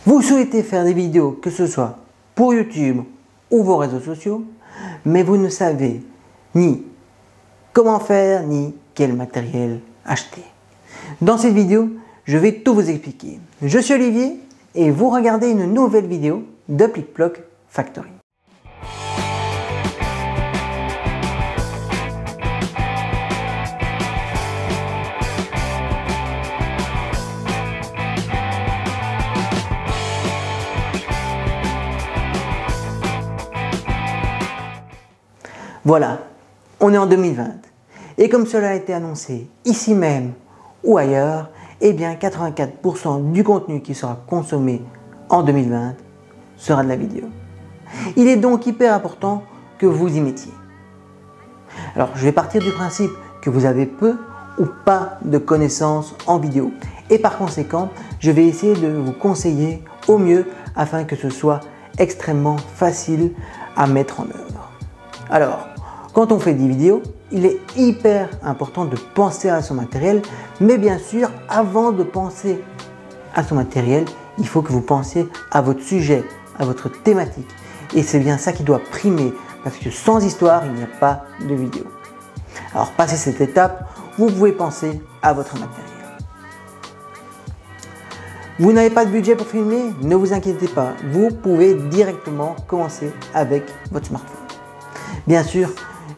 Vous souhaitez faire des vidéos, que ce soit pour YouTube ou vos réseaux sociaux, mais vous ne savez ni comment faire, ni quel matériel acheter. Dans cette vidéo, je vais tout vous expliquer. Je suis Olivier et vous regardez une nouvelle vidéo de PlicPloc Factory. Voilà, on est en 2020 et comme cela a été annoncé ici même ou ailleurs, eh bien 84% du contenu qui sera consommé en 2020 sera de la vidéo. Il est donc hyper important que vous y mettiez. Alors je vais partir du principe que vous avez peu ou pas de connaissances en vidéo et par conséquent je vais essayer de vous conseiller au mieux afin que ce soit extrêmement facile à mettre en œuvre. Alors, quand on fait des vidéos, il est hyper important de penser à son matériel, mais bien sûr, avant de penser à son matériel, il faut que vous pensiez à votre sujet, à votre thématique. Et c'est bien ça qui doit primer, parce que sans histoire, il n'y a pas de vidéo. Alors, passé cette étape, vous pouvez penser à votre matériel. Vous n'avez pas de budget pour filmer? Ne vous inquiétez pas, vous pouvez directement commencer avec votre smartphone. Bien sûr,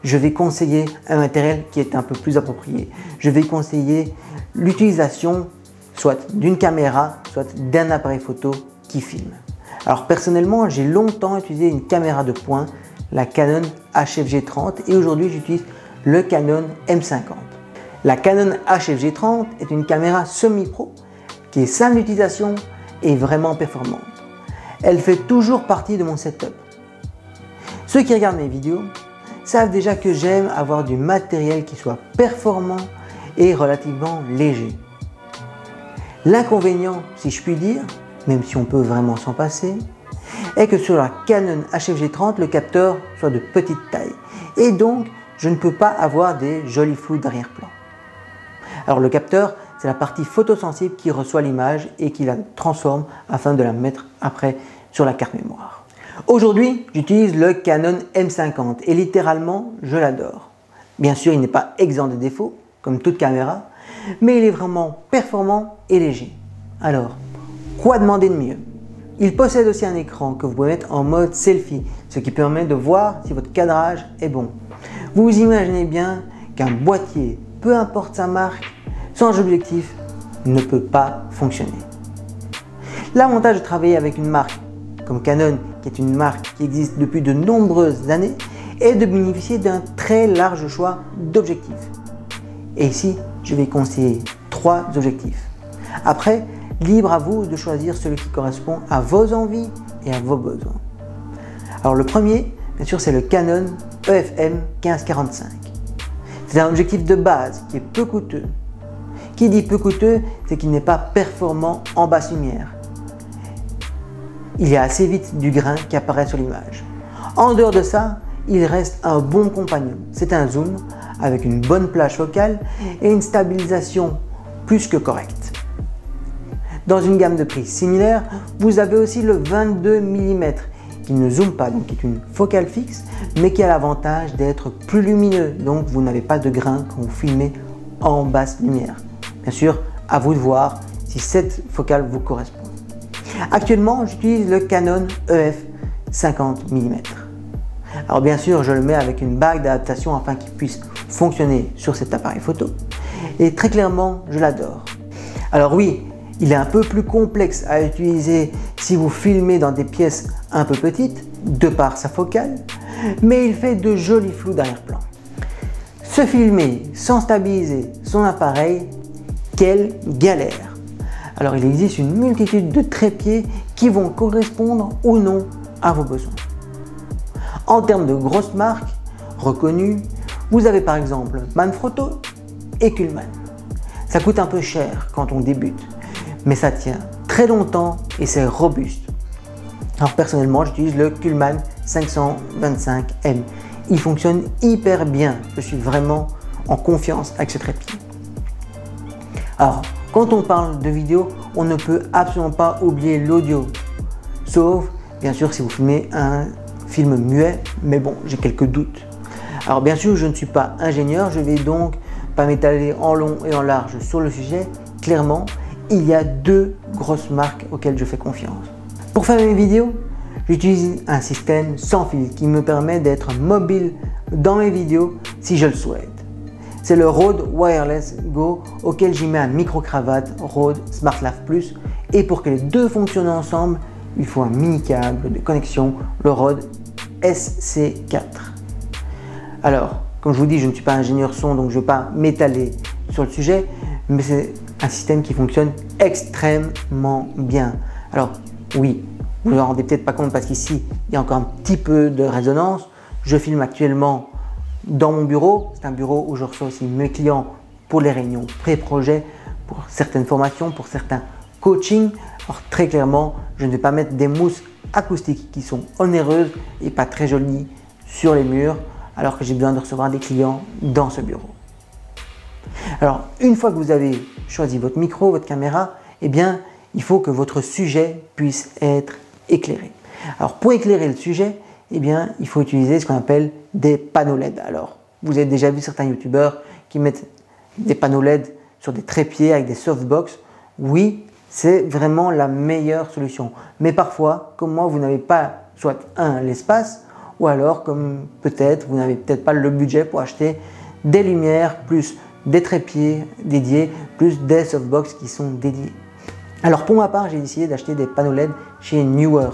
je vais conseiller un matériel qui est un peu plus approprié. Je vais conseiller l'utilisation soit d'une caméra, soit d'un appareil photo qui filme. Alors personnellement, j'ai longtemps utilisé une caméra de pointe, la Canon HFG30 et aujourd'hui j'utilise le Canon M50. La Canon HFG30 est une caméra semi-pro qui est simple d'utilisation et vraiment performante. Elle fait toujours partie de mon setup. Ceux qui regardent mes vidéos savent déjà que j'aime avoir du matériel qui soit performant et relativement léger. L'inconvénient, si je puis dire, même si on peut vraiment s'en passer, est que sur la Canon HFG30, le capteur soit de petite taille et donc je ne peux pas avoir des jolis flous d'arrière-plan. Alors le capteur, c'est la partie photosensible qui reçoit l'image et qui la transforme afin de la mettre après sur la carte mémoire. Aujourd'hui, j'utilise le Canon M50 et littéralement, je l'adore. Bien sûr, il n'est pas exempt de défauts, comme toute caméra, mais il est vraiment performant et léger. Alors, quoi demander de mieux? Il possède aussi un écran que vous pouvez mettre en mode selfie, ce qui permet de voir si votre cadrage est bon. Vous imaginez bien qu'un boîtier, peu importe sa marque, sans objectif, ne peut pas fonctionner. L'avantage de travailler avec une marque comme Canon, qui est une marque qui existe depuis de nombreuses années, est de bénéficier d'un très large choix d'objectifs. Et ici, je vais conseiller 3 objectifs. Après, libre à vous de choisir celui qui correspond à vos envies et à vos besoins. Alors le premier, bien sûr, c'est le Canon EFM 1545. C'est un objectif de base qui est peu coûteux. Qui dit peu coûteux, c'est qu'il n'est pas performant en basse lumière. Il y a assez vite du grain qui apparaît sur l'image. En dehors de ça, il reste un bon compagnon. C'est un zoom avec une bonne plage focale et une stabilisation plus que correcte. Dans une gamme de prix similaire, vous avez aussi le 22 mm qui ne zoome pas, donc qui est une focale fixe, mais qui a l'avantage d'être plus lumineux, donc vous n'avez pas de grain quand vous filmez en basse lumière. Bien sûr, à vous de voir si cette focale vous correspond. Actuellement, j'utilise le Canon EF 50 mm. Alors bien sûr, je le mets avec une bague d'adaptation afin qu'il puisse fonctionner sur cet appareil photo. Et très clairement, je l'adore. Alors oui, il est un peu plus complexe à utiliser si vous filmez dans des pièces un peu petites, de par sa focale, mais il fait de jolis flous d'arrière-plan. Se filmer sans stabiliser son appareil, quelle galère! Alors il existe une multitude de trépieds qui vont correspondre ou non à vos besoins. En termes de grosses marques reconnues, vous avez par exemple Manfrotto et Cullman. Ça coûte un peu cher quand on débute, mais ça tient très longtemps et c'est robuste. Alors personnellement, j'utilise le Cullman 525M. Il fonctionne hyper bien. Je suis vraiment en confiance avec ce trépied. Alors, Quand on parle de vidéo, on ne peut absolument pas oublier l'audio. Sauf, bien sûr, si vous filmez un film muet, mais bon, j'ai quelques doutes. Alors bien sûr, je ne suis pas ingénieur, je vais donc pas m'étaler en long et en large sur le sujet. Clairement, il y a deux grosses marques auxquelles je fais confiance. Pour faire mes vidéos, j'utilise un système sans fil qui me permet d'être mobile dans mes vidéos si je le souhaite. C'est le Rode Wireless Go auquel j'y mets un micro-cravate Rode SmartLav Plus, et pour que les deux fonctionnent ensemble, il faut un mini câble de connexion, le Rode SC4. Alors, comme je vous dis, je ne suis pas ingénieur son, donc je ne vais pas m'étaler sur le sujet, mais c'est un système qui fonctionne extrêmement bien. Alors oui, vous ne vous en rendez peut-être pas compte parce qu'ici, il y a encore un petit peu de résonance. Je filme actuellement dans mon bureau. C'est un bureau où je reçois aussi mes clients pour les réunions pré-projet, pour certaines formations, pour certains coachings. Alors très clairement, je ne vais pas mettre des mousses acoustiques qui sont onéreuses et pas très jolies sur les murs, alors que j'ai besoin de recevoir des clients dans ce bureau. Alors, une fois que vous avez choisi votre micro, votre caméra, eh bien, il faut que votre sujet puisse être éclairé. Alors, pour éclairer le sujet, eh bien, il faut utiliser ce qu'on appelle des panneaux LED. Alors, vous avez déjà vu certains youtubeurs qui mettent des panneaux LED sur des trépieds avec des softbox. Oui, c'est vraiment la meilleure solution. Mais parfois, comme moi, vous n'avez pas soit l'espace, ou alors comme peut-être vous n'avez peut-être pas le budget pour acheter des lumières plus des trépieds dédiés plus des softbox qui sont dédiés. Alors pour ma part, j'ai décidé d'acheter des panneaux LED chez Neewer.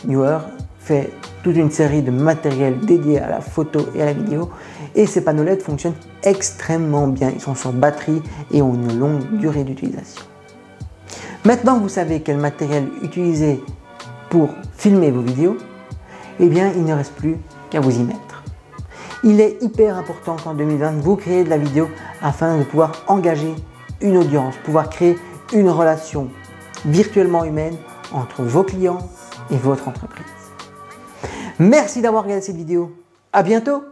Neewer fait toute une série de matériel dédié à la photo et à la vidéo, et ces panneaux LED fonctionnent extrêmement bien. Ils sont sur batterie et ont une longue durée d'utilisation. Maintenant que vous savez quel matériel utiliser pour filmer vos vidéos, eh bien il ne reste plus qu'à vous y mettre. Il est hyper important qu'en 2020, vous créez de la vidéo afin de pouvoir engager une audience, pouvoir créer une relation virtuellement humaine entre vos clients et votre entreprise. Merci d'avoir regardé cette vidéo. À bientôt!